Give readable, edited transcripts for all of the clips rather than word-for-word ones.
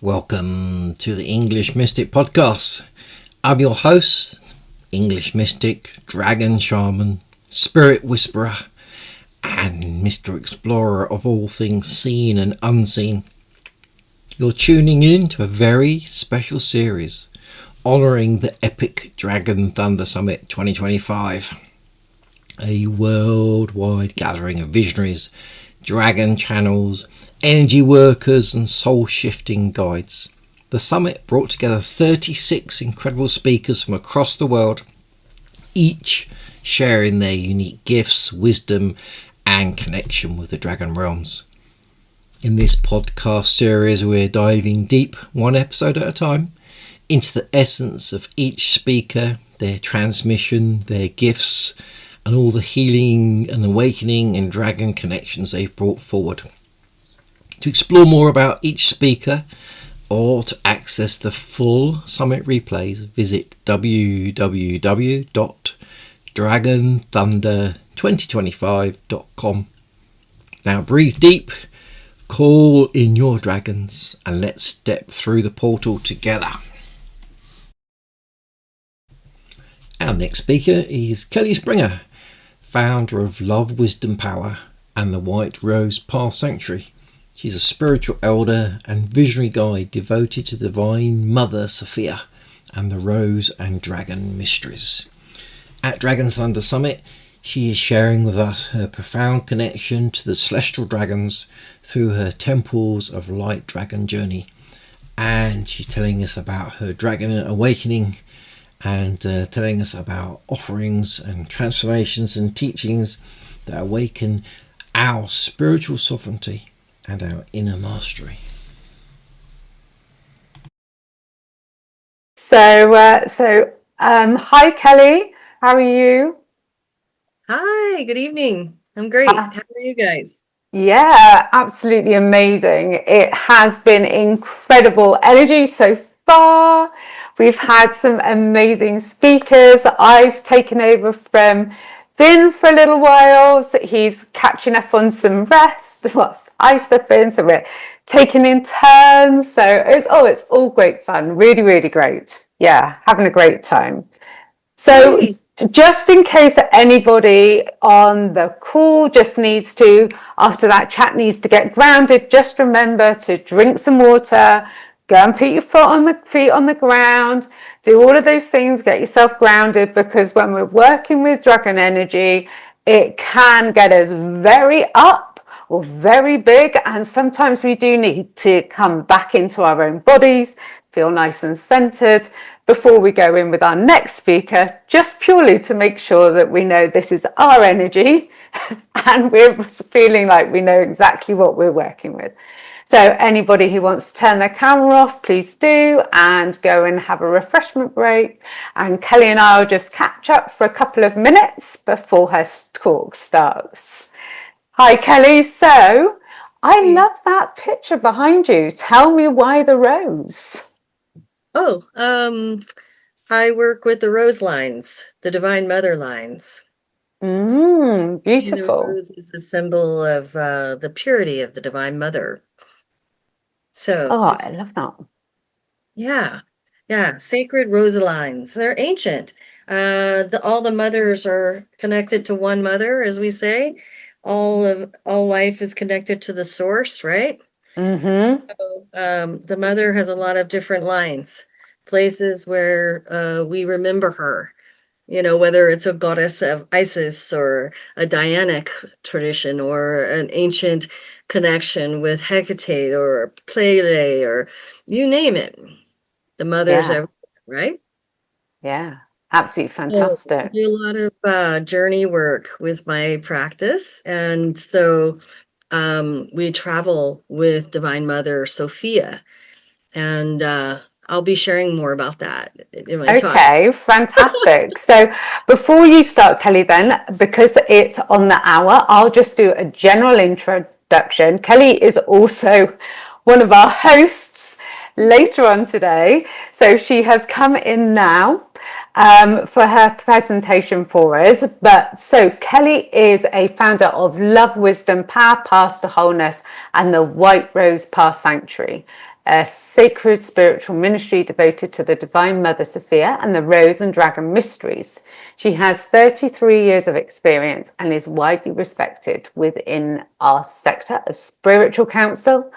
Welcome to the English Mystic Podcast. I'm your host, English Mystic, Dragon Shaman, Spirit Whisperer, and Mr. Explorer of all things seen and unseen. You're tuning in to a very special series honouring the epic Dragon Thunder Summit 2025, a worldwide gathering of visionaries, dragon channels, energy workers and soul-shifting guides. The summit brought together 36 incredible speakers from across the world, each sharing their unique gifts, wisdom and connection with the dragon realms. In this podcast series, we're diving deep, one episode at a time, into the essence of each speaker, their transmission, their gifts, and all the healing and awakening and dragon connections they've brought forward. To explore more about each speaker or to access the full summit replays, visit www.dragonthunder2025.com. Now breathe deep, call in your dragons, and let's step through the portal together. Our next speaker is Kelley Springer, founder of Love, Wisdom, Power and the White Rose Path Sanctuary. She's a spiritual elder and visionary guide devoted to Divine Mother Sophia and the Rose and Dragon mysteries. At Dragon Thunder Summit, she is sharing with us her profound connection to the celestial dragons through her Temples of Light Dragon journey. And she's telling us about her dragon awakening and telling us about offerings and transformations and teachings that awaken our spiritual sovereignty and our inner mastery. Hi Kelley, how are you? Hi, good evening. I'm great. How are you guys? Yeah, absolutely amazing. It has been incredible energy so far. We've had some amazing speakers. I've taken over from Finn for a little while, so he's catching up on some rest whilst I step in, so we're taking in turns. So it's all great fun, really great. Yeah, having a great time. So just in case anybody on the call just needs to, after that chat, needs to get grounded, just remember to drink some water, go and put your feet on the ground, do all of those things, get yourself grounded, because when we're working with dragon energy, it can get us very up or very big, and sometimes we do need to come back into our own bodies, feel nice and centered before we go in with our next speaker, just purely to make sure that we know this is our energy and we're feeling like we know exactly what we're working with. So anybody who wants to turn their camera off, please do, and go and have a refreshment break. And Kelley and I will just catch up for a couple of minutes before her talk starts. Hi, Kelley. So I love that picture behind you. Tell me why the rose? I work with the Rose lines, the Divine Mother lines. Beautiful. The rose is a symbol of the purity of the Divine Mother. So, I love that. Yeah, sacred rose lines. They're ancient. All the mothers are connected to one mother, as we say. All life is connected to the source, right? Mm-hmm. So, the mother has a lot of different lines, places where we remember her. You know, whether it's a goddess of Isis or a Dianic tradition or an ancient connection with Hecate or Pele or you name it. The mother's everywhere, right? Yeah, absolutely fantastic. So I do a lot of journey work with my practice. And so we travel with Divine Mother Sophia. And I'll be sharing more about that in my talk. Okay, fantastic. So before you start, Kelley, then, because it's on the hour, I'll just do a general introduction. Kelley is also one of our hosts later on today. So she has come in now for her presentation for us. But so Kelley is a founder of Love, Wisdom, Power, Path to Wholeness and the White Rose Path Sanctuary. a sacred spiritual ministry devoted to the Divine Mother Sophia and the Rose and Dragon mysteries. She has 33 years of experience and is widely respected within our sector of spiritual counselor,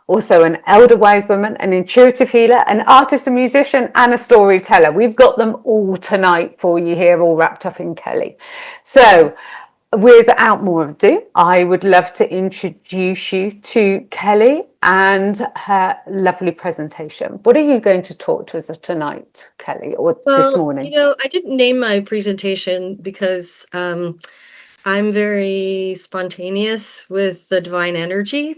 also an elder wise woman, an intuitive healer, an artist, a musician, and a storyteller. We've got them all tonight for you here, all wrapped up in Kelley. So, without more ado, I would love to introduce you to Kelley and her lovely presentation. What are you going to talk to us tonight, Kelley, or this morning? I didn't name my presentation because I'm very spontaneous with the divine energy,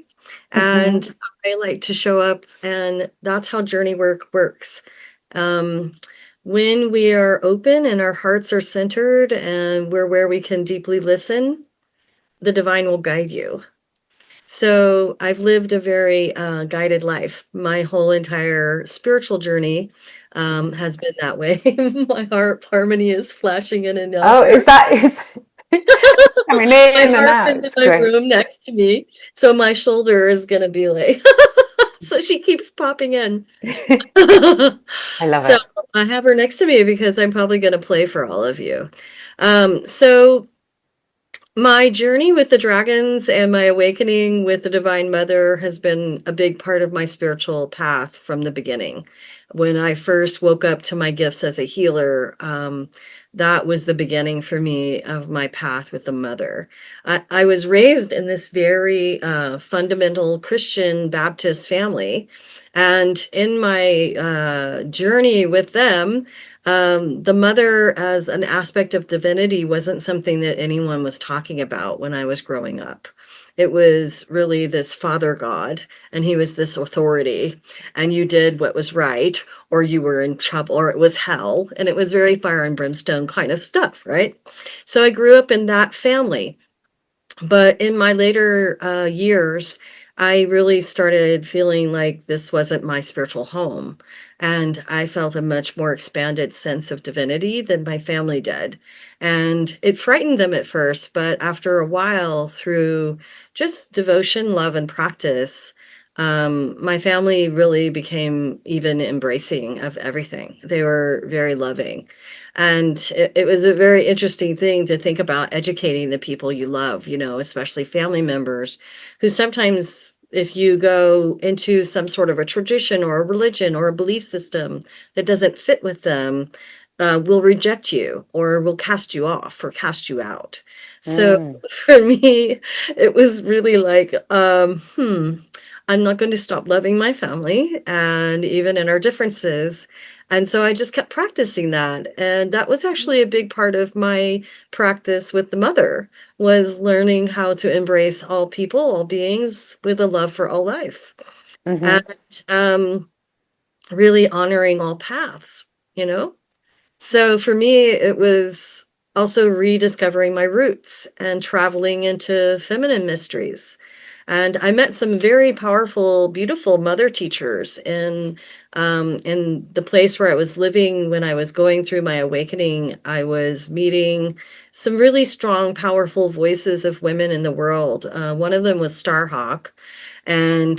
and I like to show up, and that's how journey work works. When we are open and our hearts are centered and we're where we can deeply listen, the divine will guide you. So I've lived a very guided life. My whole entire spiritual journey has been that way. My heart harmony is flashing in and out. Oh, is coming in and out? In It's my great. room next to me, so my shoulder is gonna be like. So she keeps popping in. I love So it. I have her next to me because I'm probably going to play for all of you. So my journey with the dragons and my awakening with the Divine Mother has been a big part of my spiritual path from the beginning. When I first woke up to my gifts as a healer, that was the beginning for me of my path with the Mother. I was raised in this very fundamental Christian Baptist family. And in my journey with them, the Mother as an aspect of divinity wasn't something that anyone was talking about when I was growing up. It was really this Father God, and he was this authority, and you did what was right, or you were in trouble, or it was hell, and it was very fire and brimstone kind of stuff, right? So I grew up in that family. But in my later years, I really started feeling like this wasn't my spiritual home. And I felt a much more expanded sense of divinity than my family did. And it frightened them at first, but after a while, through just devotion, love, and practice, my family really became even embracing of everything. They were very loving. And it was a very interesting thing to think about educating the people you love, especially family members who sometimes, if you go into some sort of a tradition or a religion or a belief system that doesn't fit with them, will reject you or will cast you off or cast you out. So for me, it was really like, I'm not going to stop loving my family and even in our differences. And so I just kept practicing that. And that was actually a big part of my practice with the Mother, was learning how to embrace all people, all beings with a love for all life. And really honoring all paths. So for me, it was also rediscovering my roots and traveling into feminine mysteries. And I met some very powerful, beautiful mother teachers in the place where I was living when I was going through my awakening. I was meeting some really strong, powerful voices of women in the world. One of them was Starhawk and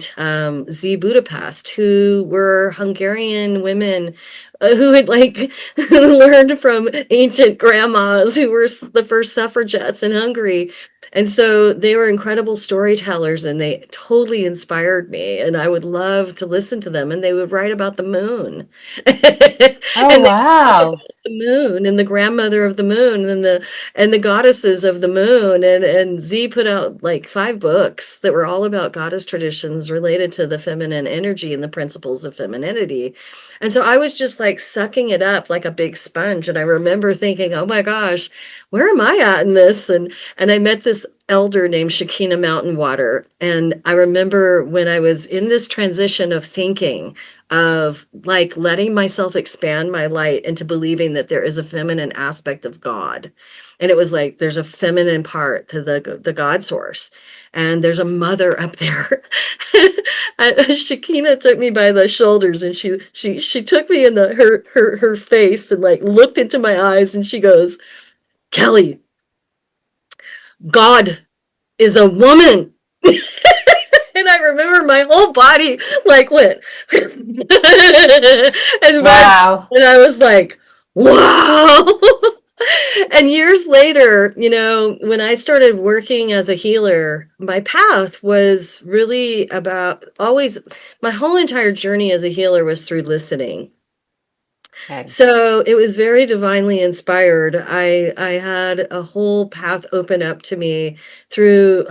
Z Budapest, who were Hungarian women who had learned from ancient grandmas who were the first suffragettes in Hungary. And so they were incredible storytellers and they totally inspired me. And I would love to listen to them. And they would write about the moon. Oh, wow. The moon and the grandmother of the moon and the goddesses of the moon. And Z put out like 5 books that were all about goddess traditions related to the feminine energy and the principles of femininity. And so I was just like sucking it up like a big sponge. And I remember thinking, oh my gosh, where am I at in this? And I met this elder named Shekinah Mountain Water. And I remember when I was in this transition of thinking, of like letting myself expand my light into believing that there is a feminine aspect of God. And it was like there's a feminine part to the God source. And there's a mother up there. Shekinah took me by the shoulders and she took me in her face and like looked into my eyes and she goes, Kelley, God is a woman. And I remember my whole body like went. Wow. And I was like, wow. And years later, when I started working as a healer, my path was really about always, my whole entire journey as a healer was through listening. Okay. So it was very divinely inspired. I had a whole path open up to me through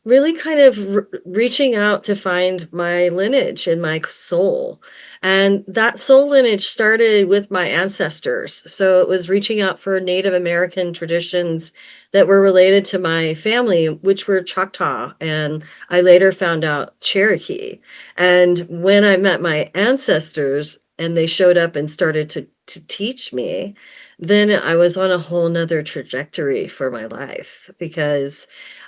really kind of reaching out to find my lineage and my soul. And that soul lineage started with my ancestors. So it was reaching out for Native American traditions that were related to my family, which were Choctaw. And I later found out Cherokee. And when I met my ancestors, and they showed up and started to teach me, then I was on a whole nother trajectory for my life, because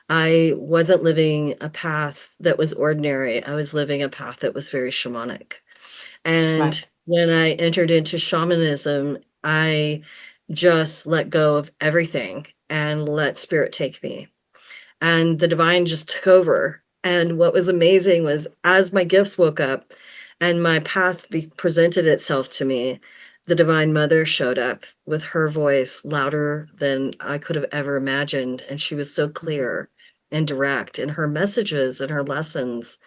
I wasn't living a path that was ordinary. I was living a path that was very shamanic. Right. And when I entered into shamanism, I just let go of everything and let spirit take me. And the divine just took over. And what was amazing was, as my gifts woke up and my path presented itself to me, the Divine Mother showed up with her voice louder than I could have ever imagined. And she was so clear and direct, and her messages and her lessons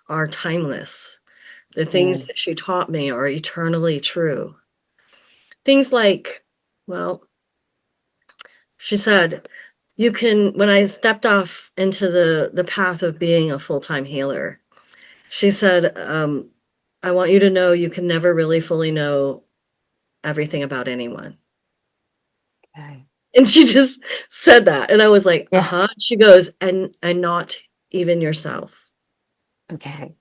are timeless. The things that she taught me are eternally true. Things like, well, she said, when I stepped off into the path of being a full-time healer, she said, I want you to know you can never really fully know everything about anyone. Okay. And she just said that. And I was like, Yeah. uh-huh. She goes, and not even yourself. Okay.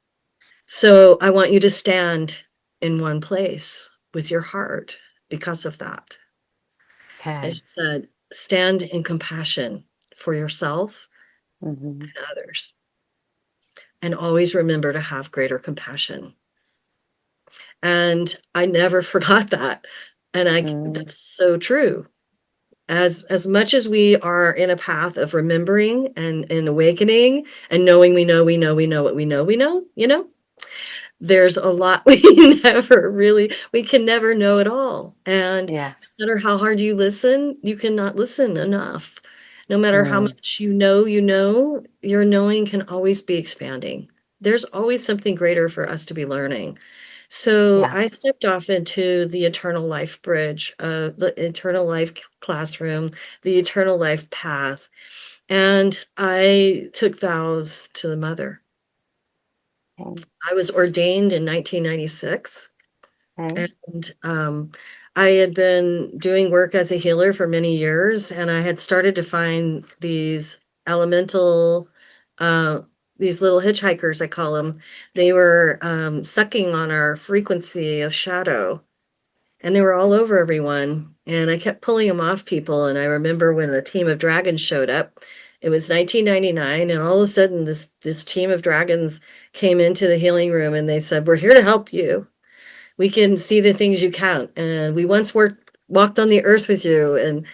So I want you to stand in one place with your heart because of that. And Okay. she said, stand in compassion for yourself Mm-hmm. and others. And always remember to have greater compassion. And I never forgot that. And that's so true. As much as we are in a path of remembering and awakening and knowing we know what we know, there's a lot we can never know it all. And Yeah. no matter how hard you listen, you cannot listen enough. No matter how much you know, your knowing can always be expanding. There's always something greater for us to be learning. So Yeah. I stepped off into the eternal life bridge, the eternal life classroom, the eternal life path, and I took vows to the Mother. Okay. I was ordained in 1996, Okay. and I had been doing work as a healer for many years, and I had started to find these elemental, uh, these little hitchhikers, I call them. They were sucking on our frequency of shadow, and they were all over everyone. And I kept pulling them off people. And I remember when a team of dragons showed up. It was 1999, and all of a sudden, this team of dragons came into the healing room, and they said, "We're here to help you. We can see the things you count, and we once walked on the earth with you, and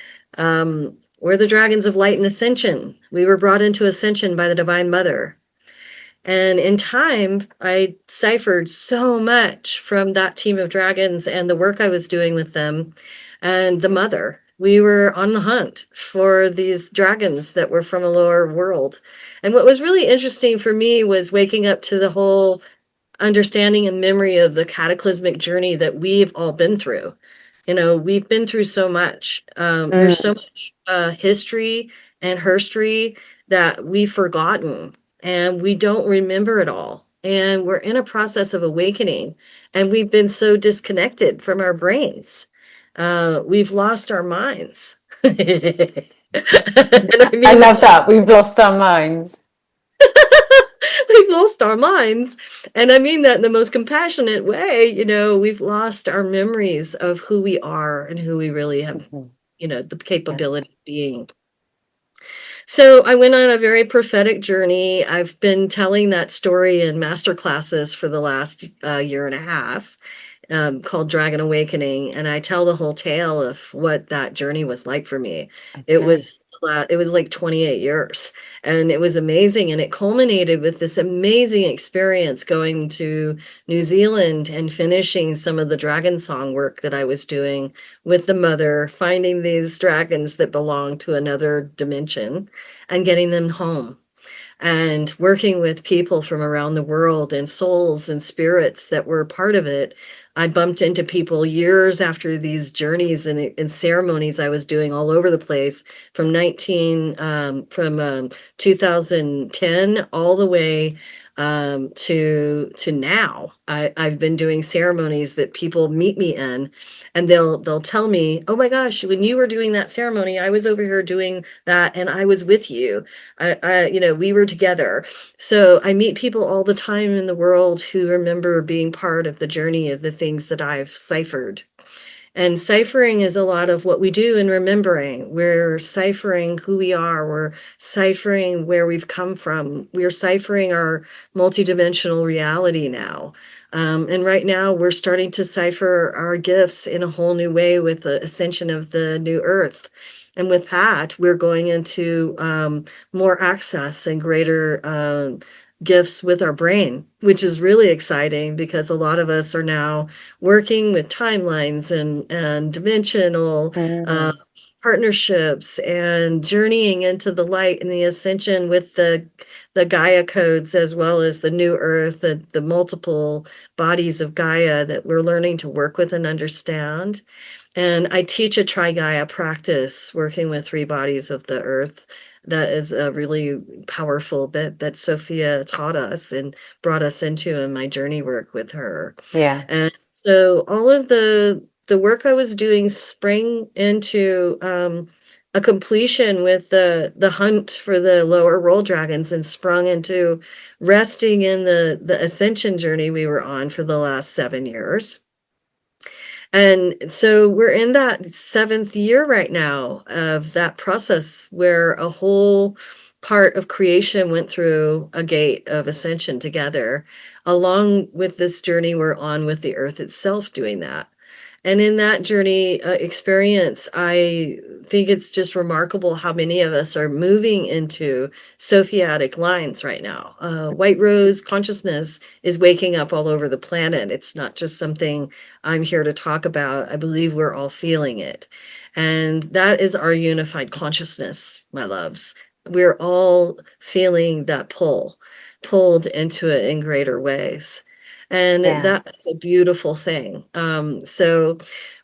we're the dragons of light and ascension. We were brought into ascension by the Divine Mother." And in time, I ciphered so much from that team of dragons and the work I was doing with them and the Mother. We were on the hunt for these dragons that were from a lower world. And what was really interesting for me was waking up to the whole understanding and memory of the cataclysmic journey that we've all been through. We've been through so much. There's so much history and herstory that we've forgotten, and we don't remember it all. And we're in a process of awakening, and we've been so disconnected from our brains. We've lost our minds. And I I mean love that. that. We've lost our minds. We've lost our minds. And I mean that in the most compassionate way. We've lost our memories of who we are and who we really have, Mhm. the capability of being. So I went on a very prophetic journey. I've been telling that story in master classes for the last year and a half, called Dragon Awakening. And I tell the whole tale of what that journey was like for me. It Okay. was it was like 28 years, and it was amazing, and it culminated with this amazing experience going to New Zealand and finishing some of the dragon song work that I was doing with the mother, finding these dragons that belong to another dimension and getting them home, and working with people from around the world and souls and spirits that were part of it. I bumped into people years after these journeys and ceremonies I was doing all over the place from 2010 all the way to now. I've been doing ceremonies that people meet me in, and they'll tell me, "Oh my gosh, when you were doing that ceremony, I was over here doing that, and I was with you. We were together." So I meet people all the time in the world who remember being part of the journey of the things that I've ciphered. And ciphering is a lot of what we do in remembering. We're ciphering who we are. We're ciphering where we've come from. We're ciphering our multidimensional reality now. And right now, we're starting to cipher our gifts in a whole new way with the ascension of the new earth. And with that, we're going into more access and greater gifts with our brain, which is really exciting because a lot of us are now working with timelines and dimensional partnerships and journeying into the light and the ascension with the Gaia codes, as well as the new earth, the multiple bodies of Gaia that we're learning to work with and understand. And I teach a Tri-Gaia practice working with three bodies of the earth that is really powerful, that Sophia taught us and brought us into in my journey work with her. Yeah. And so all of the work I was doing sprang into a completion with the hunt for the lower world dragons, and sprung into resting in the ascension journey we were on for the last 7 years. And so we're in that 7th year right now of that process where a whole part of creation went through a gate of ascension together, along with this journey we're on with the earth itself doing that. And in that journey experience, I think it's just remarkable how many of us are moving into Sophiatic lines right now. White Rose consciousness is waking up all over the planet. It's not just something I'm here to talk about. I believe we're all feeling it. And that is our unified consciousness, my loves. We're all feeling that pulled into it in greater ways. And Yeah. that's a beautiful thing. So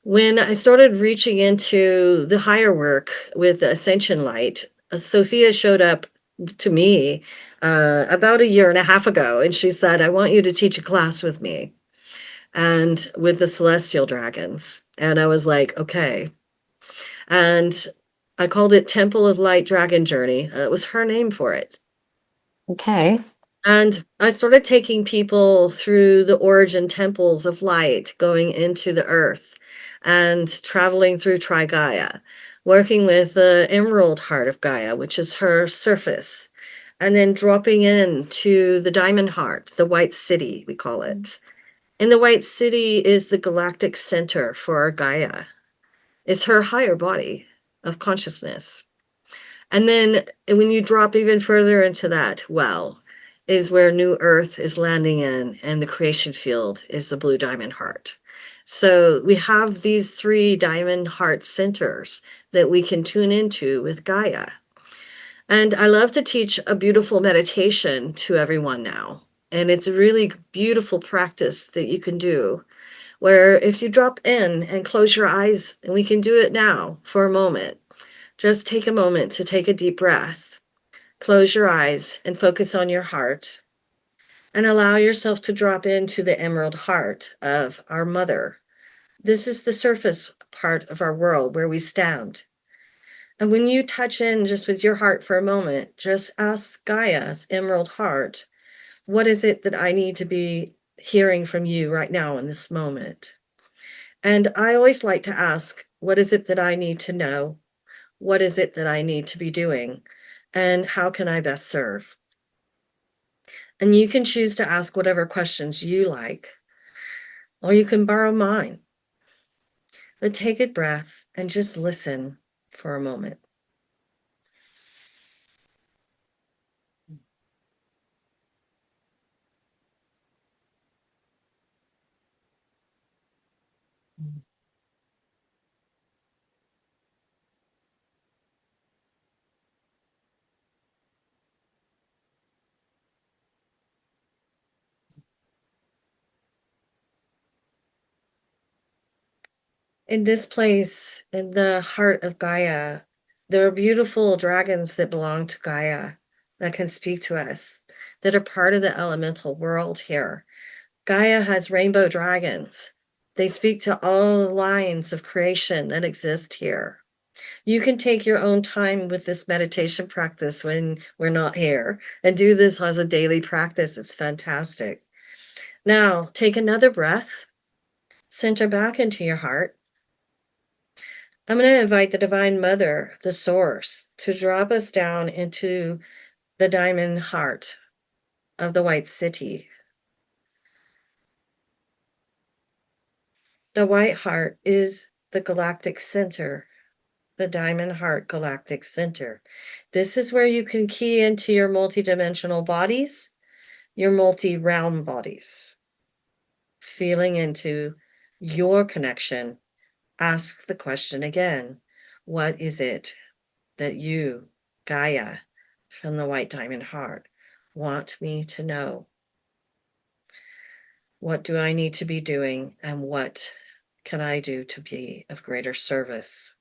when I started reaching into the higher work with the Ascension Light, Sophia showed up to me about a year and a half ago, and she said, "I want you to teach a class with me and with the celestial dragons." And I was like, okay. And I called it Temple of Light Dragon Journey. It was her name for it. Okay. And I started taking people through the origin temples of light, going into the earth and traveling through Tri-Gaia, working with the emerald heart of Gaia, which is her surface, and then dropping into the diamond heart, the white city, we call it. And the white city is the galactic center for our Gaia. It's her higher body of consciousness. And then when you drop even further into that well, is where New Earth is landing in, and the creation field is the blue diamond heart. So we have these 3 diamond heart centers that we can tune into with Gaia. And I love to teach a beautiful meditation to everyone now. And it's a really beautiful practice that you can do, where if you drop in and close your eyes, and we can do it now for a moment, just take a moment to take a deep breath, close your eyes and focus on your heart, and allow yourself to drop into the emerald heart of our mother. This is the surface part of our world where we stand. And when you touch in just with your heart for a moment, just ask Gaia's emerald heart, what is it that I need to be hearing from you right now in this moment? And I always like to ask, what is it that I need to know? What is it that I need to be doing? And how can I best serve? And you can choose to ask whatever questions you like, or you can borrow mine. But take a breath and just listen for a moment. In this place, in the heart of Gaia, there are beautiful dragons that belong to Gaia that can speak to us, that are part of the elemental world here. Gaia has rainbow dragons. They speak to all the lines of creation that exist here. You can take your own time with this meditation practice when we're not here and do this as a daily practice. It's fantastic. Now, take another breath, center back into your heart. I'm going to invite the Divine Mother, the Source, to drop us down into the diamond heart of the White City. The White Heart is the galactic center, the Diamond Heart Galactic Center. This is where you can key into your multidimensional bodies, your multi-realm bodies. Feeling into your connection, ask the question again. What is it that you, Gaia, from the White Diamond Heart, want me to know? What do I need to be doing, and what can I do to be of greater service?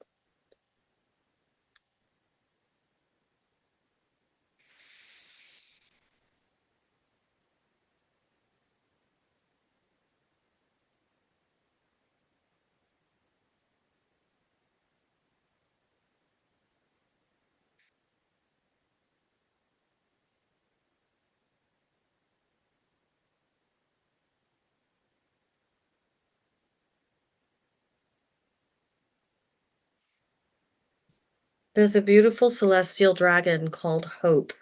There's a beautiful celestial dragon called Hope,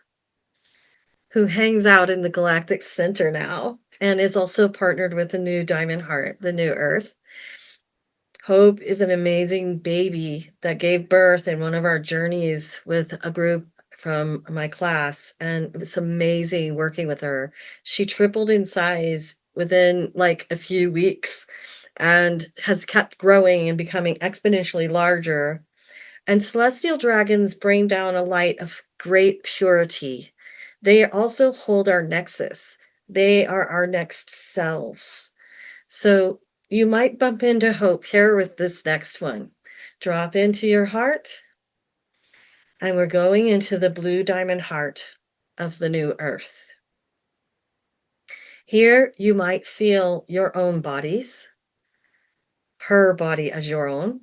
who hangs out in the galactic center now and is also partnered with the new Diamond Heart, the new Earth. Hope is an amazing baby that gave birth in one of our journeys with a group from my class, and it was amazing working with her. She tripled in size within like a few weeks and has kept growing and becoming exponentially larger. And celestial dragons bring down a light of great purity. They also hold our nexus. They are our next selves. So you might bump into Hope here with this next one. Drop into your heart. And we're going into the blue diamond heart of the new earth. Here you might feel your own bodies, her body as your own.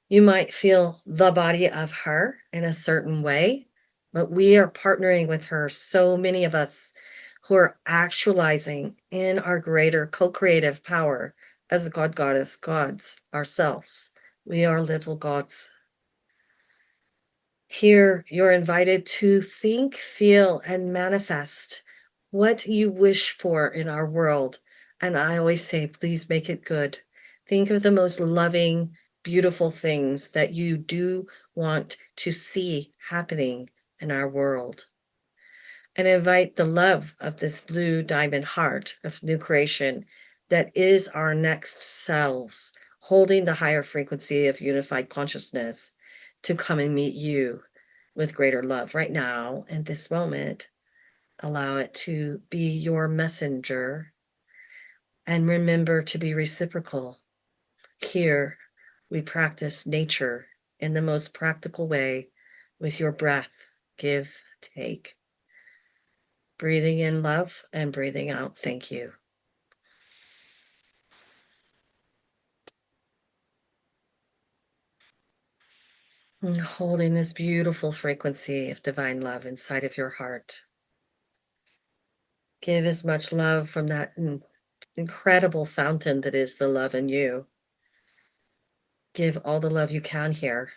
You might feel the body of her in a certain way, but we are partnering with her. So many of us who are actualizing in our greater co-creative power as God, Goddess, gods ourselves. We are little gods. Here, you're invited to think, feel, and manifest what you wish for in our world. And I always say, please make it good. Think of the most loving, beautiful things that you do want to see happening in our world. And invite the love of this blue diamond heart of new creation that is our next selves, holding the higher frequency of unified consciousness to come and meet you with greater love right now in this moment. Allow it to be your messenger, and remember to be reciprocal. Here, we practice nature in the most practical way with your breath. Give, take. Breathing in love and breathing out thank you. And holding this beautiful frequency of divine love inside of your heart. Give as much love from that incredible fountain that is the love in you. Give all the love you can here.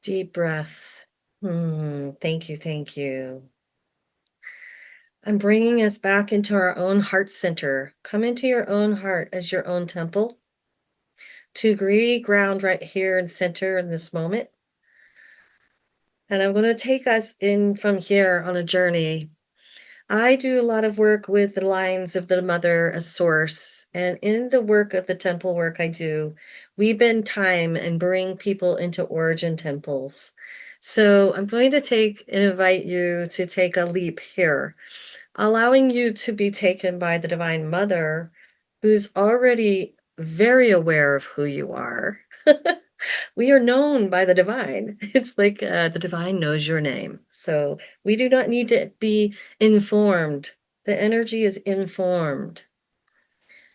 Deep breath. Thank you, thank you. I'm bringing us back into our own heart center. Come into your own heart as your own temple. To ground right here and center in this moment. And I'm going to take us in from here on a journey. I do a lot of work with the lines of the mother as source. And in the work of the temple work I do, we bend time and bring people into origin temples. So I'm going to take and invite you to take a leap here, allowing you to be taken by the Divine Mother, who's already very aware of who you are. We are known by the divine. It's like the divine knows your name. So we do not need to be informed. The energy is informed.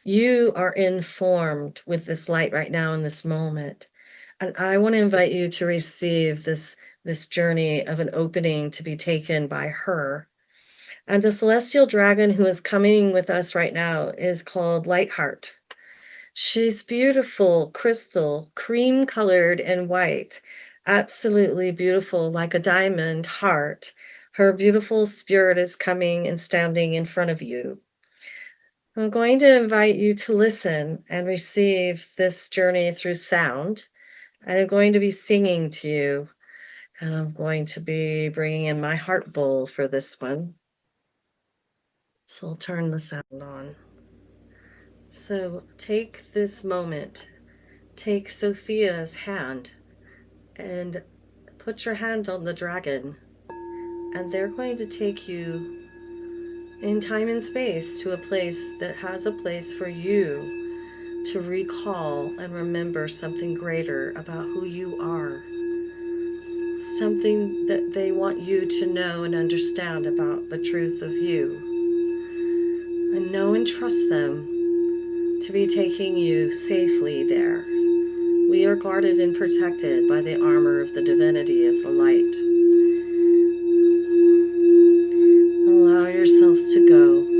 You are informed with this light right now in this moment. And I want to invite you to receive this journey of an opening to be taken by her. And the celestial dragon who is coming with us right now is called Lightheart. She's beautiful, crystal, cream colored and white, absolutely beautiful, like a diamond heart. Her beautiful spirit is coming and standing in front of you. I'm going to invite you to listen and receive this journey through sound. And I'm going to be singing to you. And I'm going to be bringing in my heart bowl for this one. So I'll turn the sound on. So take this moment. Take Sophia's hand and put your hand on the dragon, and they're going to take you in time and space to a place that has a place for you to recall and remember something greater about who you are, something that they want you to know and understand about the truth of you, and know and trust them to be taking you safely there. We are guarded and protected by the armor of the divinity of the light. Allow yourself to go.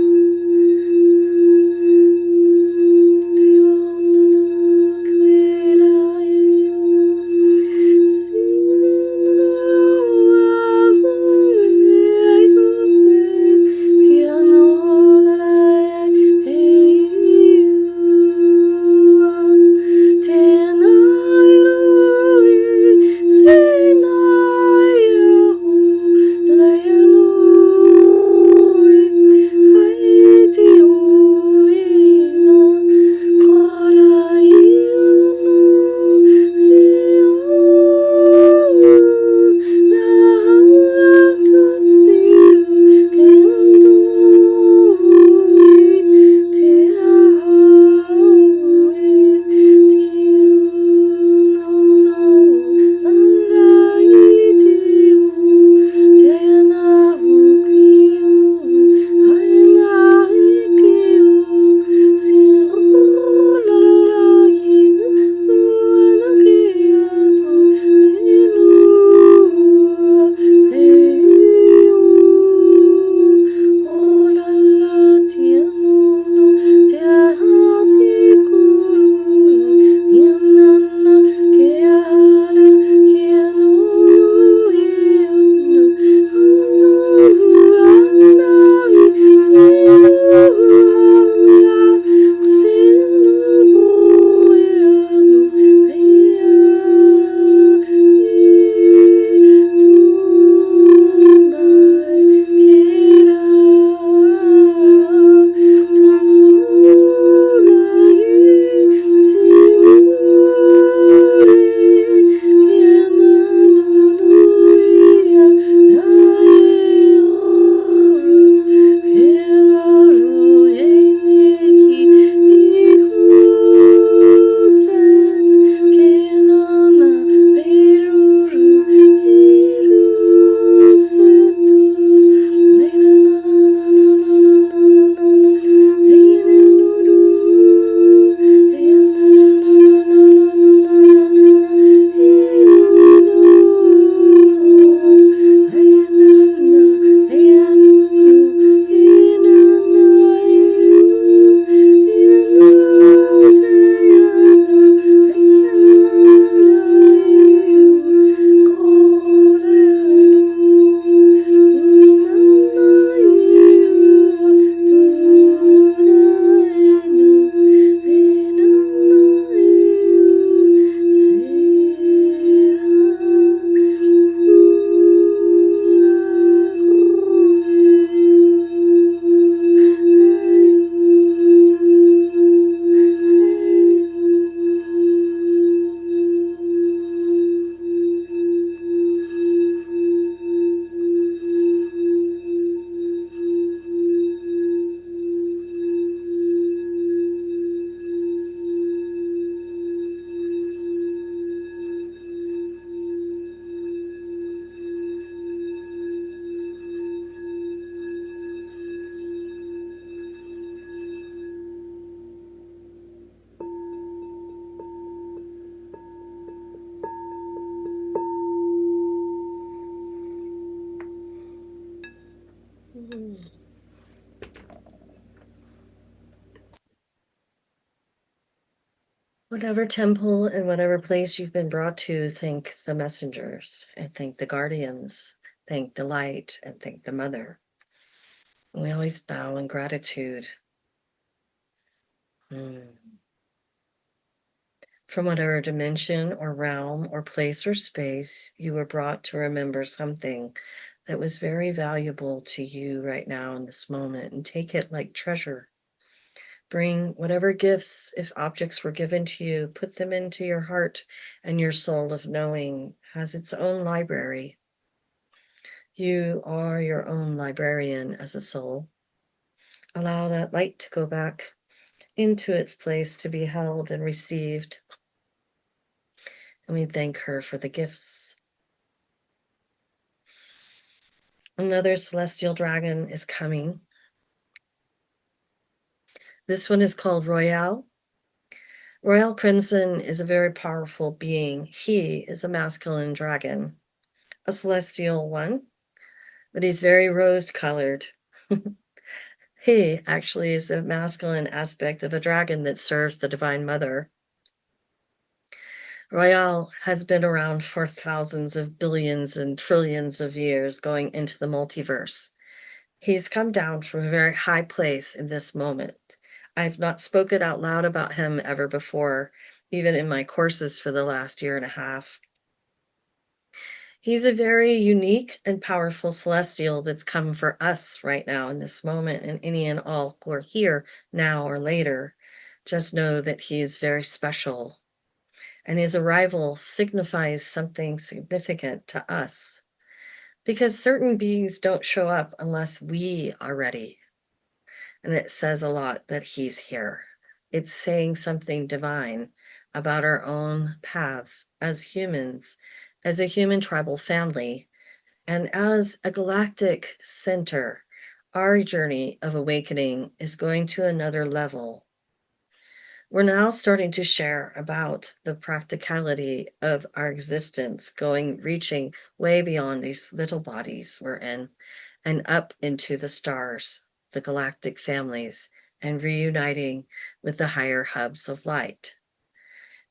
Whatever temple and whatever place you've been brought to, thank the messengers and thank the guardians, thank the light and thank the mother. And we always bow in gratitude. From whatever dimension or realm or place or space you were brought to remember something that was very valuable to you right now in this moment, and take it like treasure. Bring whatever gifts, if objects were given to you, put them into your heart, and your soul of knowing has its own library. You are your own librarian as a soul. Allow that light to go back into its place to be held and received. And we thank her for the gifts. Another celestial dragon is coming. This one is called Royale. Royal Crimson is a very powerful being. He is a masculine dragon, a celestial one, but he's very rose-colored. He actually is the masculine aspect of a dragon that serves the Divine Mother. Royale has been around for thousands of billions and trillions of years, going into the multiverse. He's come down from a very high place in this moment. I've not spoken out loud about him ever before, even in my courses for the last year and a half. He's a very unique and powerful celestial that's come for us right now in this moment, and any and all who are here now or later. Just know that he's very special, and his arrival signifies something significant to us, because certain beings don't show up unless we are ready. And it says a lot that he's here. It's saying something divine about our own paths as humans, as a human tribal family, and as a galactic center. Our journey of awakening is going to another level. We're now starting to share about the practicality of our existence, reaching way beyond these little bodies we're in and up into the stars, the galactic families, and reuniting with the higher hubs of light.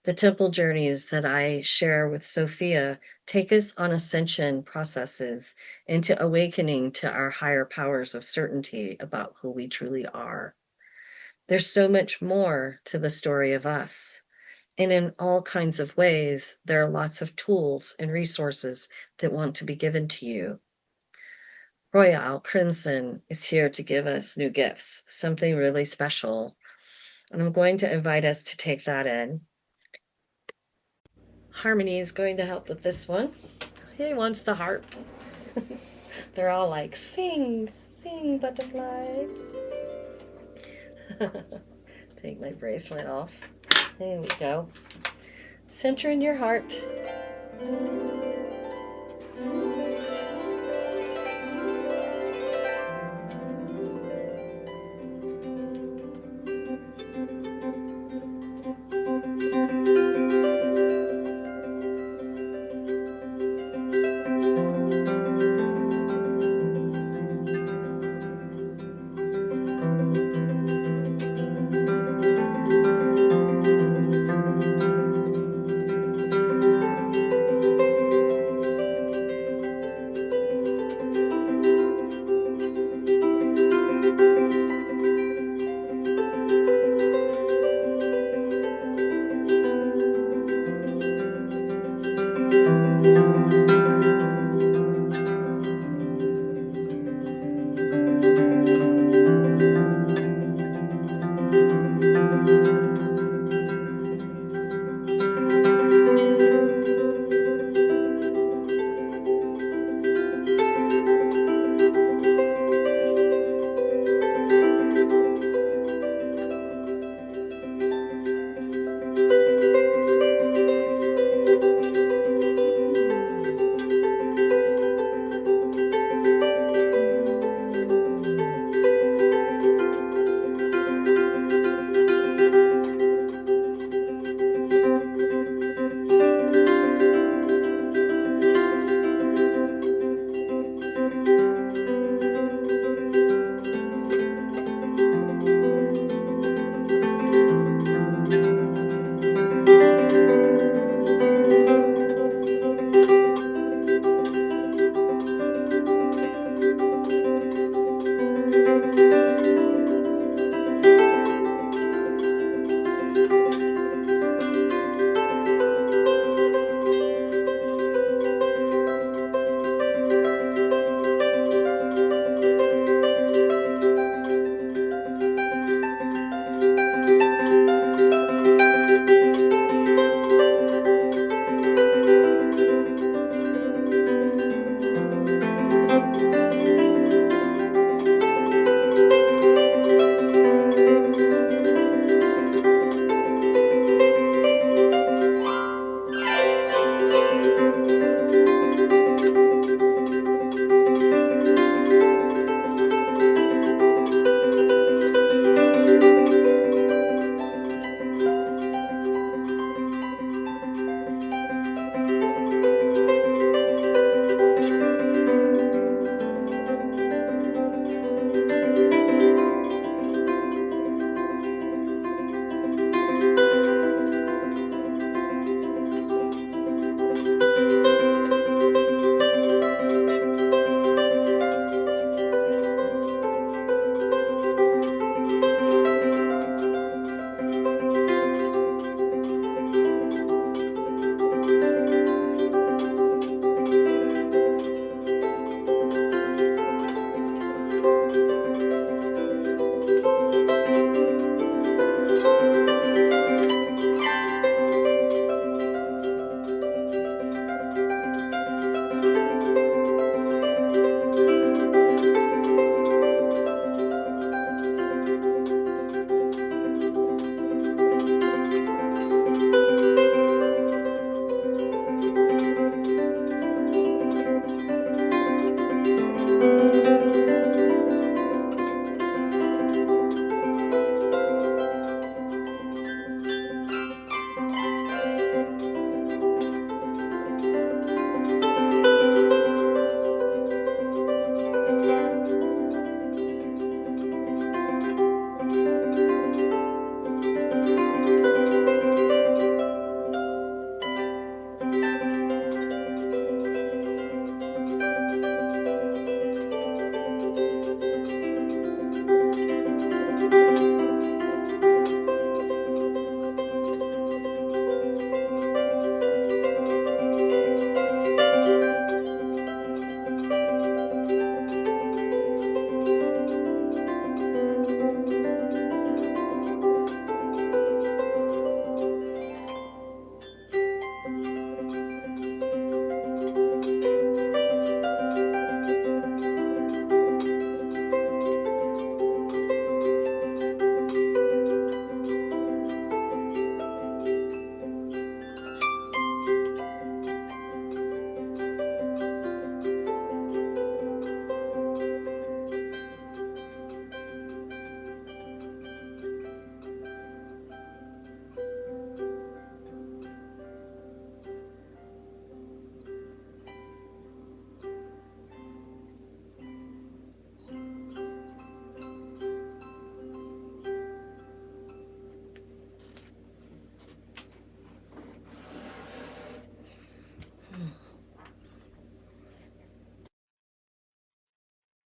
The temple journeys that I share with Sophia take us on ascension processes into awakening to our higher powers of certainty about who we truly are. There's so much more to the story of us. And in all kinds of ways, there are lots of tools and resources that want to be given to you. Royale Crimson is here to give us new gifts, something really special. And I'm going to invite us to take that in. Harmony is going to help with this one. He wants the harp. They're all like, sing, sing, butterfly. Take my bracelet off. There we go. Center in your heart.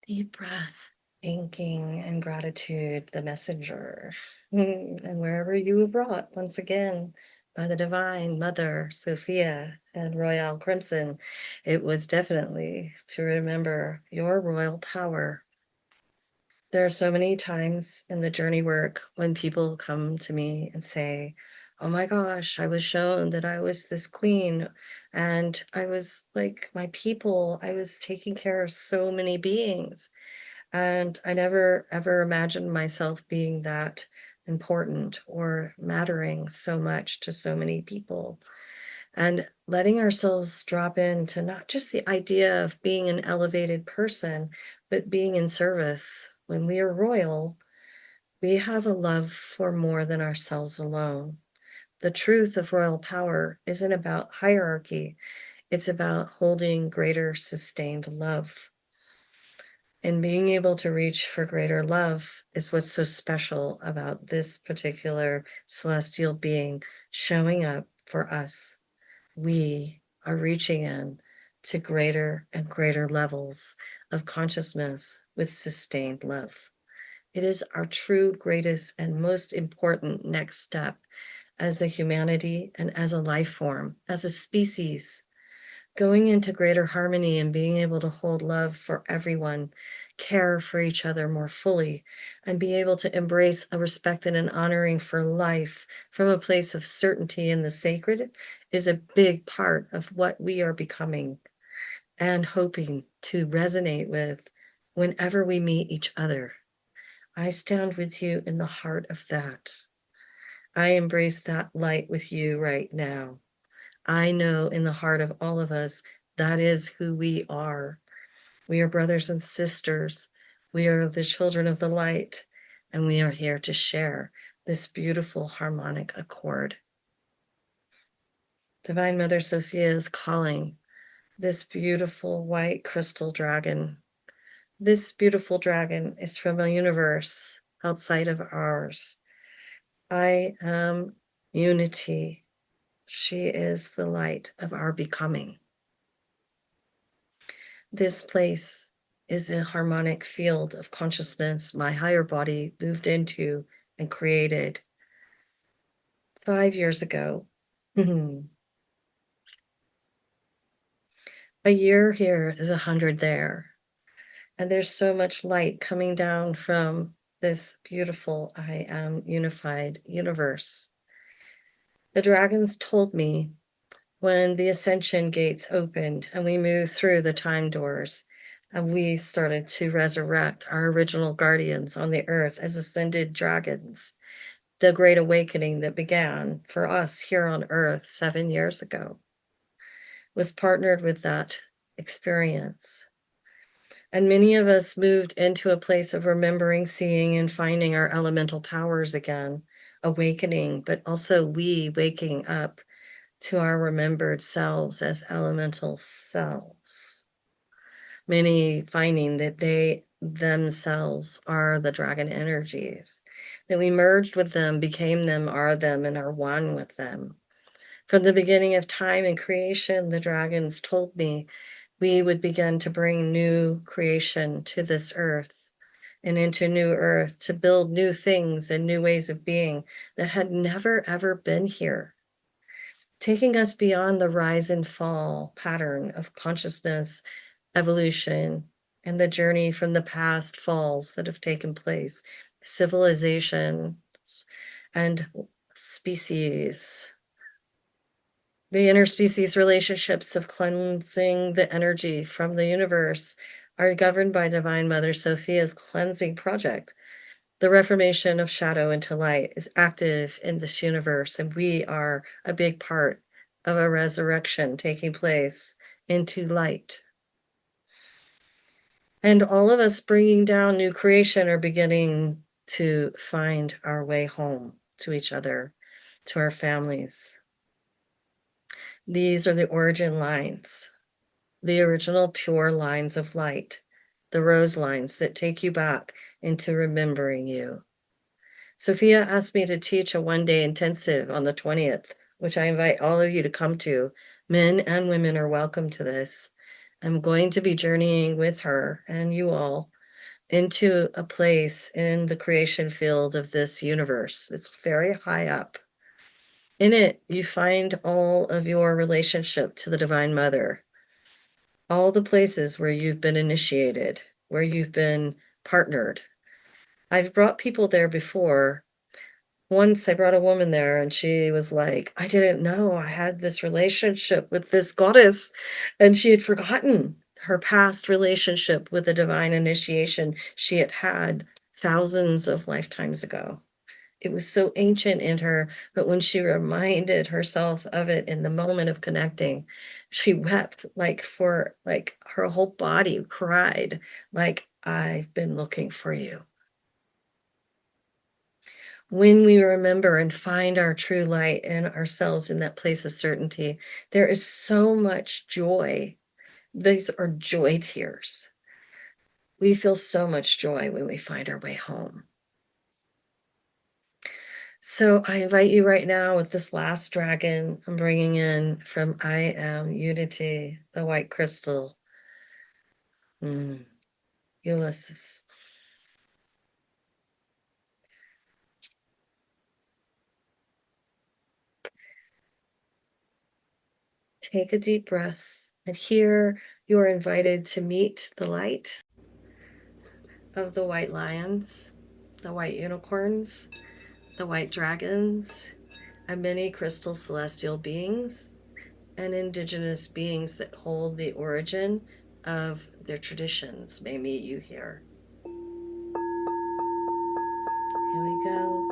Deep breath, thanking and gratitude, the messenger. And wherever you were brought, once again, by the Divine Mother Sophia and Royal Crimson, it was definitely to remember your royal power. There are so many times in the journey work when people come to me and say, oh my gosh, I was shown that I was this queen and I was like my people, I was taking care of so many beings. And I never ever imagined myself being that important or mattering so much to so many people. And letting ourselves drop into not just the idea of being an elevated person, but being in service. When we are royal, we have a love for more than ourselves alone. The truth of royal power isn't about hierarchy, it's about holding greater sustained love. And being able to reach for greater love is what's so special about this particular celestial being showing up for us. We are reaching in to greater and greater levels of consciousness with sustained love. It is our true greatest and most important next step as a humanity and as a life form, as a species. Going into greater harmony and being able to hold love for everyone, care for each other more fully, and be able to embrace a respect and an honoring for life from a place of certainty in the sacred is a big part of what we are becoming and hoping to resonate with whenever we meet each other. I stand with you in the heart of that. I embrace that light with you right now. I know in the heart of all of us, that is who we are. We are brothers and sisters. We are the children of the light, and we are here to share this beautiful harmonic accord. Divine Mother Sophia is calling this beautiful white crystal dragon. This beautiful dragon is from a universe outside of ours. I am unity. She is the light of our becoming. This place is a harmonic field of consciousness my higher body moved into and created 5 years ago. A year here is 100 there. And there's so much light coming down from this beautiful I am unified universe. The dragons told me when the ascension gates opened and we moved through the time doors and we started to resurrect our original guardians on the earth as ascended dragons, the great awakening that began for us here on earth 7 years ago was partnered with that experience. And many of us moved into a place of remembering, seeing, and finding our elemental powers again, awakening, but also we waking up to our remembered selves as elemental selves. Many finding that they themselves are the dragon energies, that we merged with them, became them, are them, and are one with them. From the beginning of time and creation, the dragons told me we would begin to bring new creation to this earth and into new earth to build new things and new ways of being that had never, ever been here. Taking us beyond the rise and fall pattern of consciousness, evolution, and the journey from the past falls that have taken place, civilizations and species. The interspecies relationships of cleansing the energy from the universe are governed by Divine Mother Sophia's cleansing project. The reformation of shadow into light is active in this universe, and we are a big part of a resurrection taking place into light. And all of us bringing down new creation are beginning to find our way home to each other, to our families. These are the origin lines, the original pure lines of light, the rose lines that take you back into remembering you. Sophia asked me to teach a one-day intensive on the 20th, which I invite all of you to come to. Men and women are welcome to this. I'm going to be journeying with her and you all into a place in the creation field of this universe. It's very high up. In it, you find all of your relationship to the Divine Mother, all the places where you've been initiated, where you've been partnered. I've brought people there before. Once I brought a woman there and she was like, I didn't know I had this relationship with this goddess. And she had forgotten her past relationship with the divine initiation she had had thousands of lifetimes ago. It was so ancient in her, but when she reminded herself of it in the moment of connecting, she wept like her whole body cried, like, I've been looking for you. When we remember and find our true light in ourselves in that place of certainty, there is so much joy. These are joy tears. We feel so much joy when we find our way home. So I invite you right now with this last dragon I'm bringing in from I Am Unity, the white crystal. Ulysses. Take a deep breath, and here you are invited to meet the light of the white lions, the white unicorns, the white dragons, and many crystal celestial beings and indigenous beings that hold the origin of their traditions may meet you here. Here we go.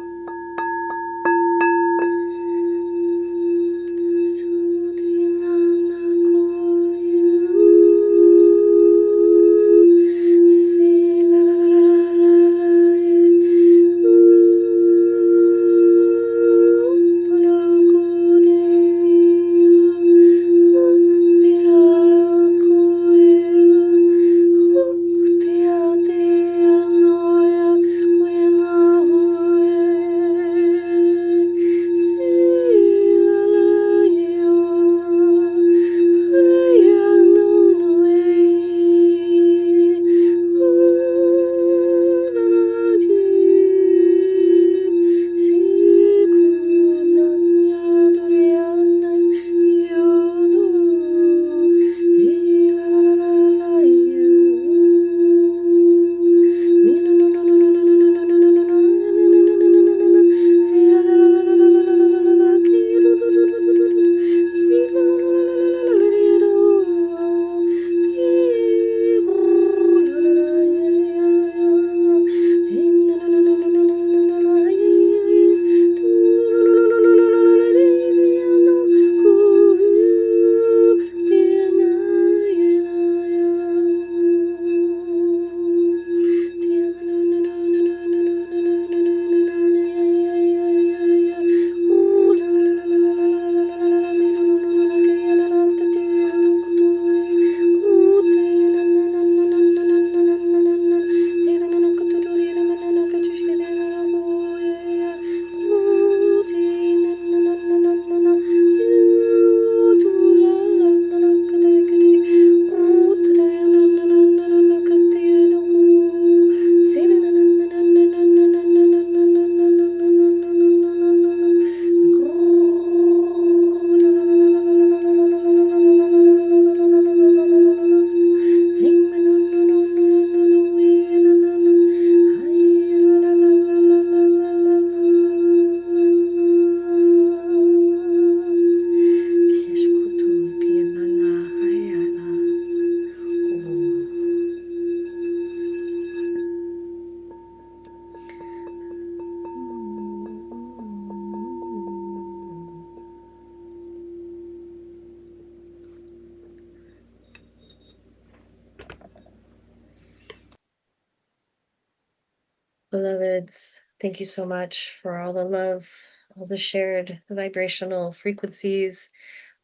Beloveds, thank you so much for all the love, all the shared vibrational frequencies,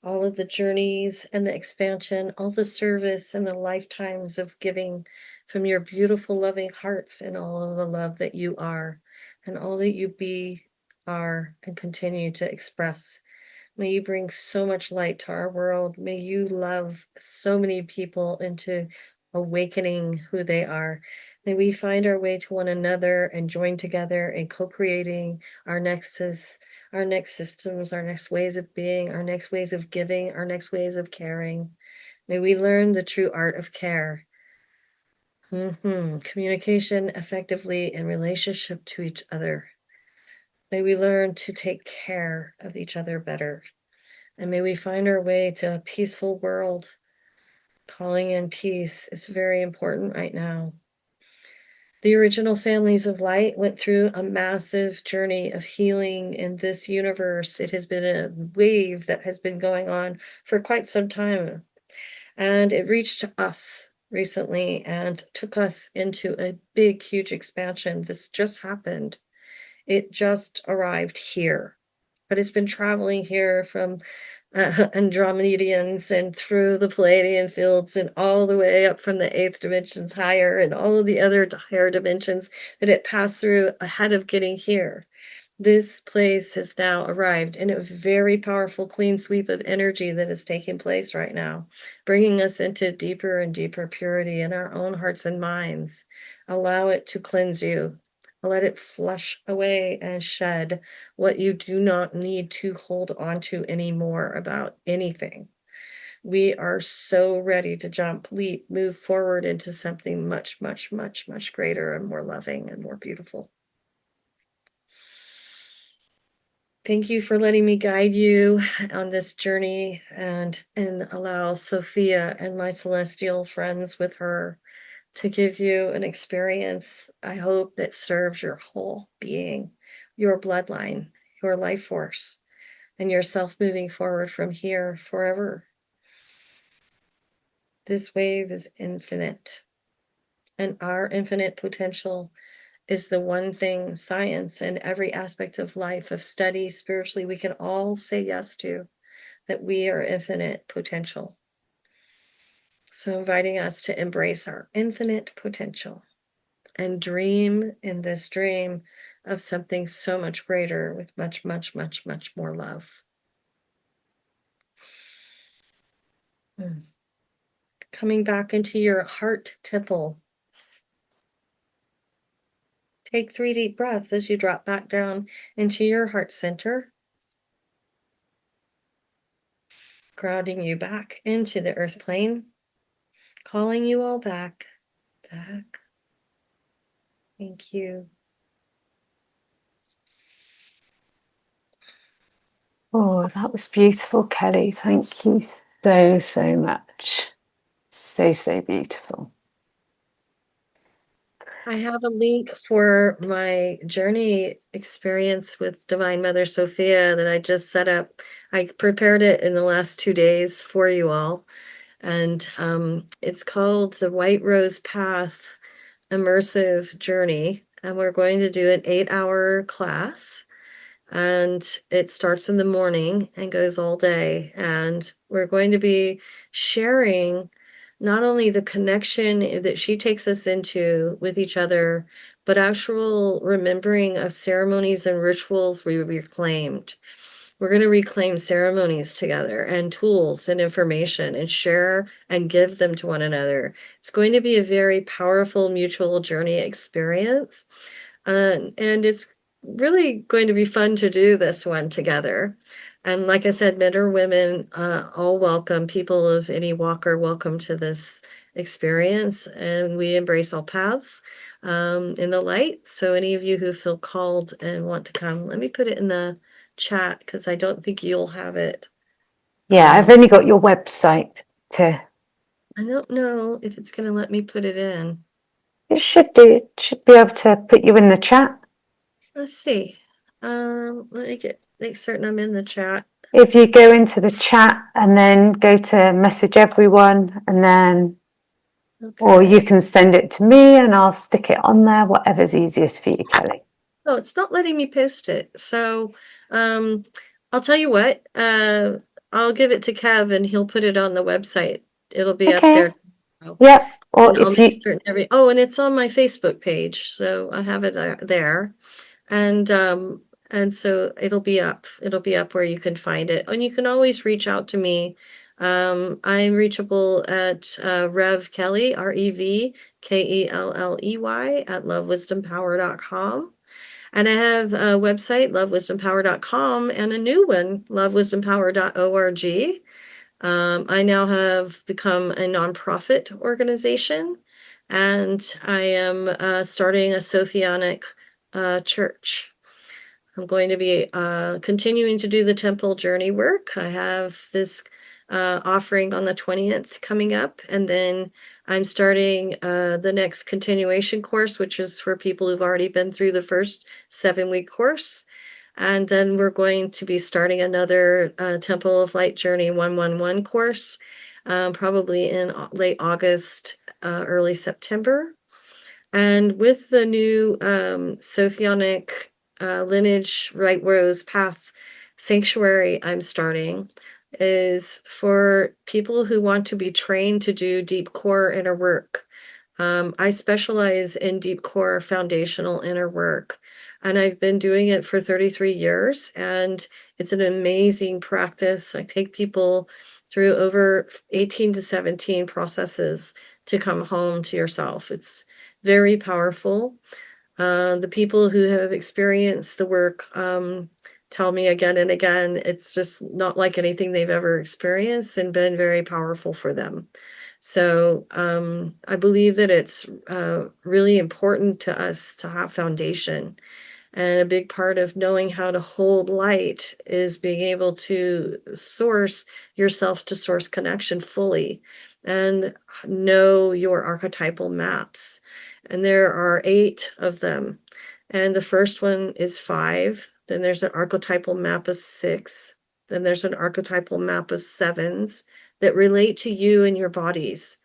all of the journeys and the expansion, all the service and the lifetimes of giving from your beautiful, loving hearts, and all of the love that you are and all that you be, are, and continue to express. May you bring so much light to our world. May you love so many people into awakening who they are. May we find our way to one another and join together in co-creating our nexus, our next systems, our next ways of being, our next ways of giving, our next ways of caring. May we learn the true art of care. Communication effectively in relationship to each other. May we learn to take care of each other better. And may we find our way to a peaceful world. Calling in peace is very important right now. The original families of light went through a massive journey of healing in this universe. It has been a wave that has been going on for quite some time. And it reached us recently and took us into a big, huge expansion. This just happened. It just arrived here, but it's been traveling here from Andromedians and through the Palladian fields and all the way up from the 8th dimensions higher and all of the other higher dimensions that it passed through ahead of getting here. This place has now arrived in a very powerful clean sweep of energy that is taking place right now, bringing us into deeper and deeper purity in our own hearts and minds. Allow it to cleanse you. Let it flush away and shed what you do not need to hold on to anymore about anything. We are so ready to jump, leap, move forward into something much, much, much, much greater and more loving and more beautiful. Thank you for letting me guide you on this journey and allow Sophia and my celestial friends with her to give you an experience, I hope, that serves your whole being, your bloodline, your life force, and yourself moving forward from here forever. This wave is infinite, and our infinite potential is the one thing science and every aspect of life, of study, spiritually, we can all say yes to, that we are infinite potential. So inviting us to embrace our infinite potential and dream in this dream of something so much greater with much, much, much, much more love. Coming back into your heart temple. Take 3 deep breaths as you drop back down into your heart center, grounding you back into the earth plane, calling you all back. Thank you. Oh, that was beautiful, Kelley. Thank you so, so much. So, so beautiful. I have a link for my journey experience with Divine Mother Sophia that I just set up. I prepared it in the last 2 days for you all. And it's called the White Rose Path Immersive Journey. And we're going to do an 8-hour class. And it starts in the morning and goes all day. And we're going to be sharing not only the connection that she takes us into with each other, but actual remembering of ceremonies and rituals we reclaimed. We're going to reclaim ceremonies together and tools and information and share and give them to one another. It's going to be a very powerful mutual journey experience. And it's really going to be fun to do this one together. And like I said, men or women, all welcome. People of any walk are welcome to this experience. And we embrace all paths in the light. So any of you who feel called and want to come, let me put it in the chat because I don't think you'll have it. Yeah, I've only got your website to. I don't know if it's going to let me put it in. It should do. It should be able to put you in the chat. Let's see. Let me make certain I'm in the chat. If you go into the chat and then go to message everyone, and then, or you can send it to me and I'll stick it on there, whatever's easiest for you, Kelley. Oh, it's not letting me post it. So I'll tell you what, I'll give it to Kev and he'll put it on the website. It'll be up there. Yep. Or And I'll if make you certain and it's on my Facebook page. So I have it there. And And so it'll be up. It'll be up where you can find it. And you can always reach out to me. I'm reachable at Rev Kelley, RevKelley at lovewisdompower.com. And I have a website, lovewisdompower.com, and a new one, lovewisdompower.org. I now have become a nonprofit organization, and I am starting a Sophianic church. I'm going to be continuing to do the temple journey work. I have this offering on the 20th coming up, and then I'm starting the next continuation course, which is for people who've already been through the first 7-week course. And then we're going to be starting another Temple of Light Journey 111 course, probably in late August, early September. And with the new Sophianic Lineage, Right Rose Path Sanctuary I'm starting, is for people who want to be trained to do deep core inner work. I specialize in deep core foundational inner work, and I've been doing it for 33 years, and it's an amazing practice. I take people through over 18 to 17 processes to come home to yourself. It's very powerful. The people who have experienced the work tell me again and again, it's just not like anything they've ever experienced and been very powerful for them. So I believe that it's really important to us to have foundation. And a big part of knowing how to hold light is being able to source yourself to source connection fully and know your archetypal maps. And there are 8 of them. And the first one is 5. Then there's an archetypal map of 6. Then there's an archetypal map of 7s that relate to you and your bodies.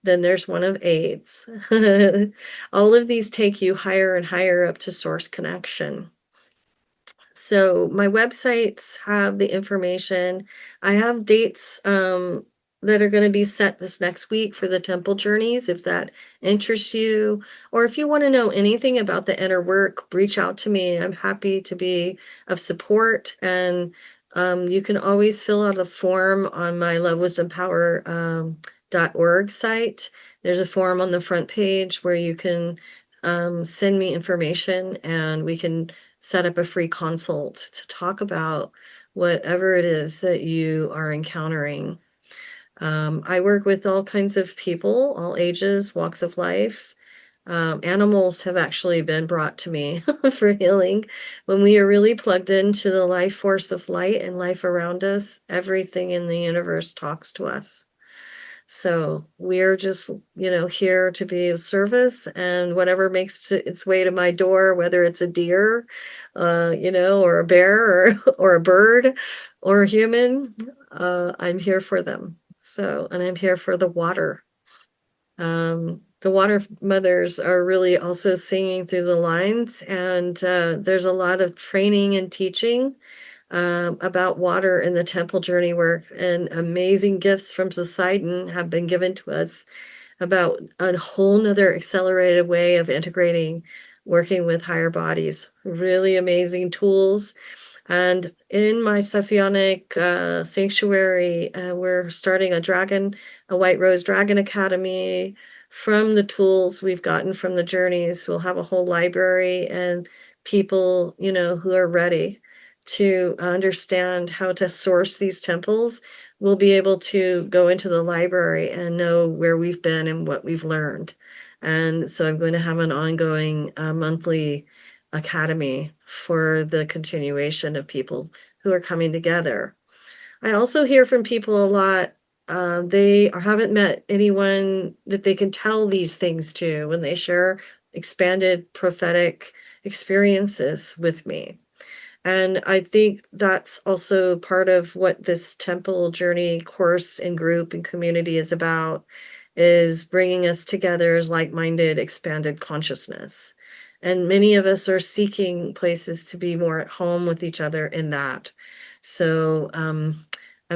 Then there's one of 8s. All of these take you higher and higher up to source connection. So my websites have the information. I have dates that are going to be set this next week for the temple journeys, if that interests you. Or if you want to know anything about the inner work, reach out to me. I'm happy to be of support. And you can always fill out a form on my lovewisdompower.org site. There's a form on the front page where you can send me information, and we can set up a free consult to talk about whatever it is that you are encountering. I work with all kinds of people, all ages, walks of life. Animals have actually been brought to me for healing. When we are really plugged into the life force of light and life around us, everything in the universe talks to us. So we're just, here to be of service, and whatever makes its way to my door, whether it's a deer, or a bear or a bird or a human, I'm here for them. So, and I'm here for the water. The water mothers are really also singing through the lines, and there's a lot of training and teaching about water in the temple journey work, and amazing gifts from Poseidon have been given to us about a whole nother accelerated way of integrating working with higher bodies. Really amazing tools. And in my Sophianic sanctuary, we're starting a White Rose Dragon Academy. From the tools we've gotten from the journeys, we'll have a whole library, and people, who are ready to understand how to source these temples will be able to go into the library and know where we've been and what we've learned. And so I'm going to have an ongoing monthly academy for the continuation of people who are coming together. I also hear from people a lot. They haven't met anyone that they can tell these things to when they share expanded prophetic experiences with me. And I think that's also part of what this temple journey course and group and community is about, is bringing us together as like-minded, expanded consciousness. And many of us are seeking places to be more at home with each other in that. So I'm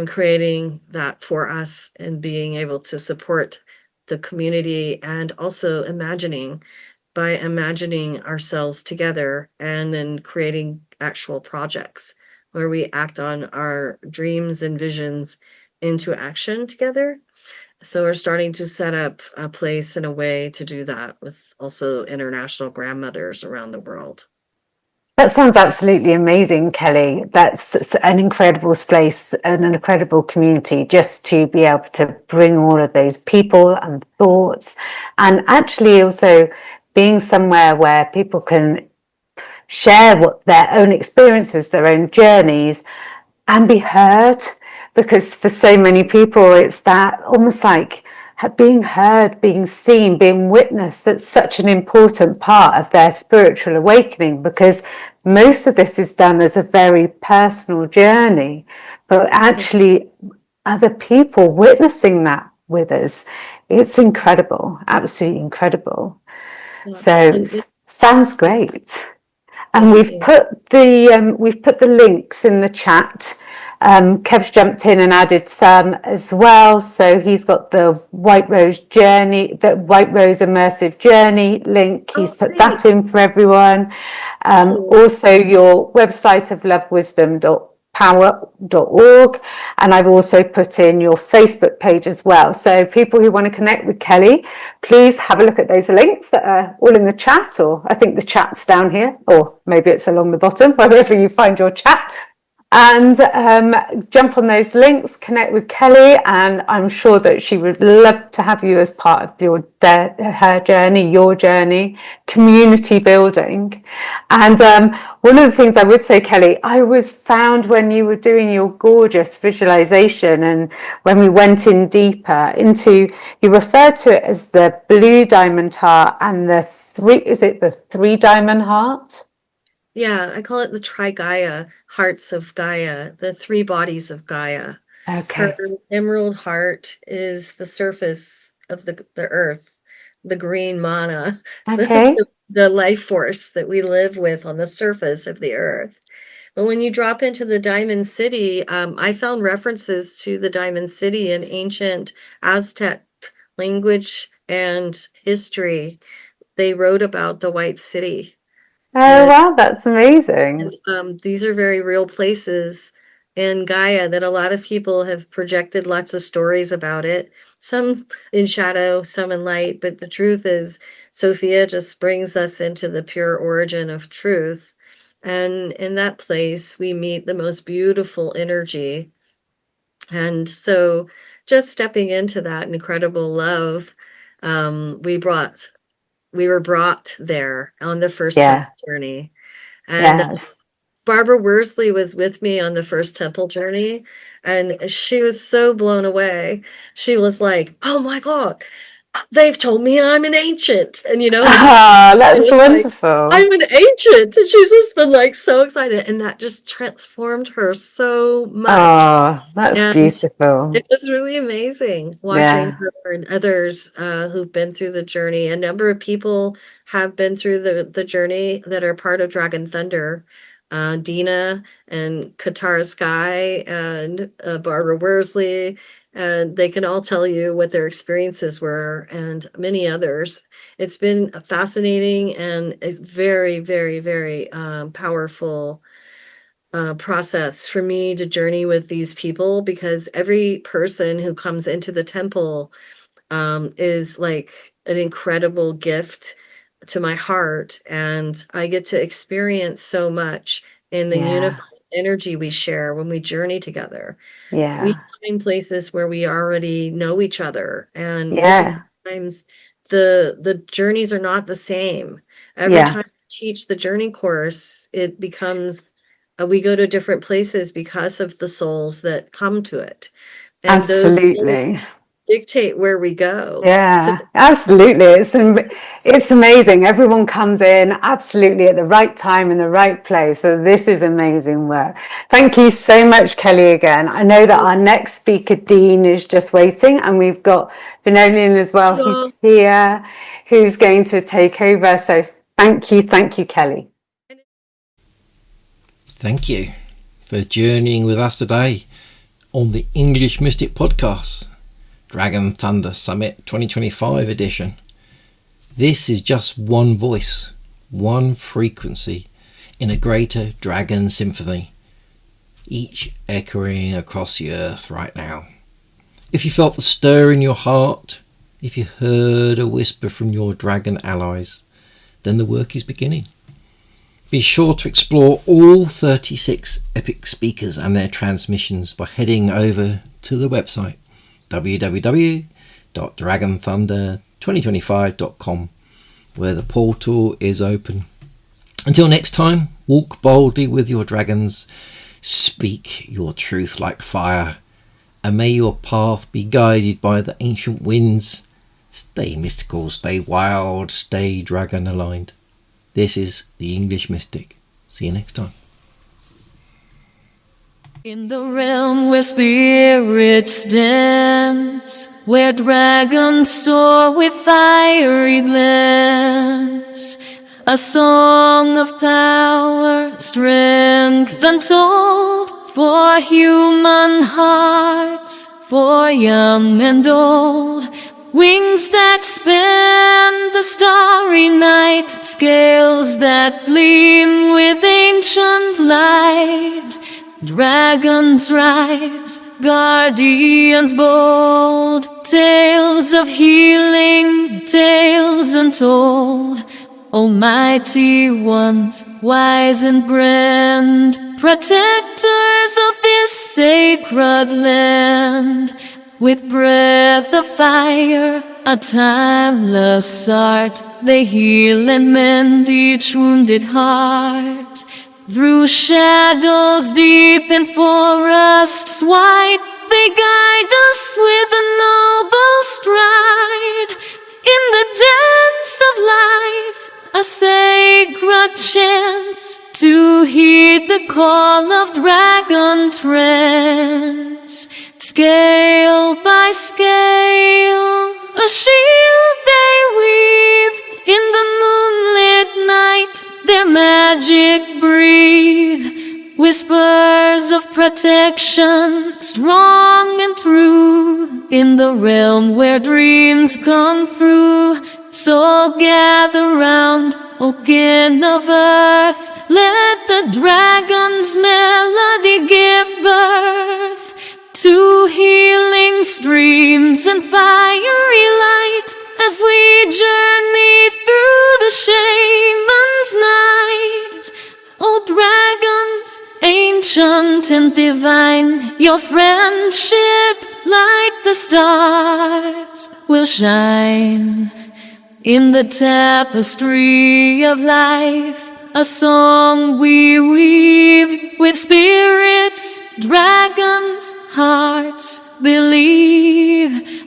creating that for us and being able to support the community, and also imagining ourselves together, and then creating actual projects where we act on our dreams and visions into action together. So we're starting to set up a place and a way to do that with also international grandmothers around the world. That sounds absolutely amazing, Kelley. That's an incredible space and an incredible community, just to be able to bring all of those people and thoughts, and actually also being somewhere where people can share what their own experiences, their own journeys, and be heard. Because for so many people, it's that almost like being heard, being seen, being witnessed. That's such an important part of their spiritual awakening, because most of this is done as a very personal journey, but actually other people witnessing that with us, it's incredible, absolutely incredible. So sounds great. And we've put the links in the chat. Kev's jumped in and added some as well. So he's got the White Rose Journey, the White Rose Immersive Journey link. He's put that in for everyone. Also your website of lovewisdom.power.org, and I've also put in your Facebook page as well. So people who want to connect with Kelley, please have a look at those links that are all in the chat, or I think the chat's down here, or maybe it's along the bottom, wherever you find your chat. And jump on those links, connect with Kelley, and I'm sure that she would love to have you as part of her journey, your journey, community building. And one of the things I would say, Kelley, I was found when you were doing your gorgeous visualization, and when we went in deeper into, you referred to it as the blue diamond heart and the three diamond heart? Yeah, I call it the Tri-Gaia, hearts of Gaia, the three bodies of Gaia. Okay. Her emerald heart is the surface of the earth, the green mana, Okay. the life force that we live with on the surface of the earth. But when you drop into the Diamond City, I found references to the Diamond City in ancient Aztec language and history. They wrote about the White City. Oh, wow, that's amazing. And these are very real places in Gaia that a lot of people have projected lots of stories about it, some in shadow, some in light. But the truth is, Sophia just brings us into the pure origin of truth. And in that place, we meet the most beautiful energy. And so just stepping into that incredible love, we were brought there on the first temple journey. And Yes. Barbara Worsley was with me on the first temple journey, and she was so blown away. She was like, "Oh my God, they've told me I'm an ancient." And that's wonderful. Like, I'm an ancient. And she's just been like so excited. And that just transformed her so much. Oh, that's beautiful. It was really amazing watching her and others who've been through the journey. A number of people have been through the journey that are part of Dragon Thunder. Dina and Qatar Sky and Barbara Worsley, and they can all tell you what their experiences were, and many others. It's been fascinating, and it's very, very, very powerful process for me to journey with these people, because every person who comes into the temple is like an incredible gift to my heart, and I get to experience so much in the unified energy we share when we journey together. We find places where we already know each other, and multiple times the journeys are not the same. Every time I teach the journey course, it becomes we go to different places because of the souls that come to it, and Absolutely. those dictate where we go. Absolutely. It's amazing. Everyone comes in absolutely at the right time in the right place. So this is amazing work. Thank you so much, Kelley, again. I know that our next speaker, Dean, is just waiting, and we've got Vinolian as well, who's here, who's going to take over. So thank you, Kelley. Thank you for journeying with us today on the English Mystic Podcast. Dragon Thunder Summit 2025 edition. This is just one voice, one frequency, in a greater dragon symphony, each echoing across the earth right now. If you felt the stir in your heart, if you heard a whisper from your dragon allies, then the work is beginning. Be sure to explore all 36 epic speakers and their transmissions by heading over to the website www.dragonthunder2025.com, where the portal is open. Until next time, walk boldly with your dragons, speak your truth like fire, and may your path be guided by the ancient winds. Stay mystical, stay wild, stay dragon aligned. This is the English Mystic. See you next time. In the realm where spirits dance, where dragons soar with fiery glance, a song of power, strength untold, for human hearts, for young and old. Wings that span the starry night, scales that gleam with ancient light. Dragons rise, guardians bold, tales of healing, tales untold. Almighty ones, wise and grand, protectors of this sacred land. With breath of fire, a timeless art, they heal and mend each wounded heart. Through shadows deep and forests wide, they guide us with a noble stride. In the dance of life, a sacred chance to heed the call of dragon trance. Scale by scale, a shield they weave. In the moonlit night, their magic breathe. Whispers of protection, strong and true. In the realm where dreams come true. So gather round, O kin of earth. Let the dragon's melody give birth to healing streams and fiery light, as we journey through the shaman's night. O dragons, ancient and divine, your friendship like the stars will shine. In the tapestry of life, a song we weave with spirits, dragons, hearts believe.